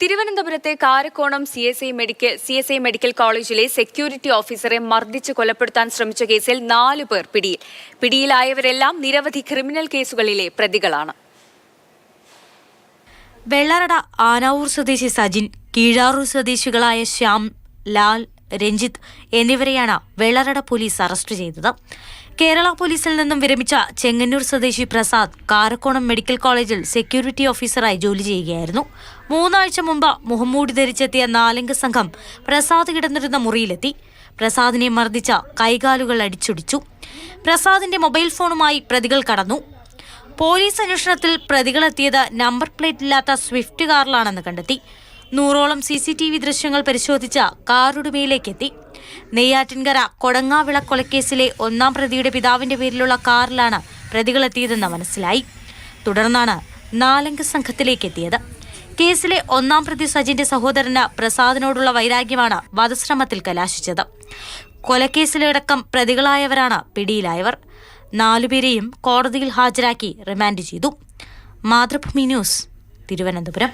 തിരുവനന്തപുരത്തെ Karakonam CSI medical കോളേജിലെ security ഓഫീസറെ മർദ്ദിച്ച് കൊലപ്പെടുത്താൻ ശ്രമിച്ച കേസിൽ 4 പേർ പിടിയിൽ. പിടിയിലായവരെല്ലാം നിരവധി ക്രിമിനൽ കേസുകളിലെ പ്രതികളാണ്. വെള്ളറട ആനാവൂർ സ്വദേശി സജിൻ, കീഴാറൂർ സ്വദേശികളായ ശ്യാം, ലാൽ, രഞ്ജിത്ത് എന്നിവരെയാണ് വെള്ളറട പോലീസ് അറസ്റ്റ് ചെയ്തത്. കേരള പോലീസിൽ നിന്നും വിരമിച്ച ചെങ്ങന്നൂർ സ്വദേശി പ്രസാദ് കാരക്കോണം മെഡിക്കൽ കോളേജിൽ സെക്യൂരിറ്റി ഓഫീസറായി ജോലി ചെയ്യുകയായിരുന്നു. 3 ആഴ്ച മുമ്പ് മുഖംമൂടി ധരിച്ചെത്തിയ 4 സംഘം പ്രസാദ് കിടന്നിരുന്ന മുറിയിലെത്തി. പ്രസാദിനെ മർദ്ദിച്ച കൈകാലുകൾ അടിച്ചൊടിച്ചു. പ്രസാദിന്റെ മൊബൈൽ ഫോണുമായി പ്രതികൾ കടന്നു. പോലീസ് അന്വേഷണത്തിൽ പ്രതികളെത്തിയത് നമ്പർ പ്ലേറ്റ് ഇല്ലാത്ത സ്വിഫ്റ്റ് കാറിലാണെന്ന് കണ്ടെത്തി. 100ഓളം CCTV ദൃശ്യങ്ങൾ പരിശോധിച്ച കാറുടമയിലേക്കെത്തി. നെയ്യാറ്റിൻകര കൊടങ്ങാവിള കൊലക്കേസിലെ 1-ാം പ്രതിയുടെ പിതാവിന്റെ പേരിലുള്ള കാറിലാണ് പ്രതികളെത്തിയതെന്ന് മനസ്സിലായി. തുടർന്നാണ് 4 സംഘത്തിലേക്ക് എത്തിയത്. കേസിലെ 1-ാം പ്രതി സജിന്റെ സഹോദരന് പ്രസാദിനോടുള്ള വൈരാഗ്യമാണ് വധശ്രമത്തിൽ കലാശിച്ചത്. കൊലക്കേസിലടക്കം പ്രതികളായവരാണ് പിടിയിലായവർ. 4 പേരെയും കോടതിയിൽ ഹാജരാക്കി റിമാൻഡ് ചെയ്തു. മാതൃഭൂമി ന്യൂസ്, തിരുവനന്തപുരം.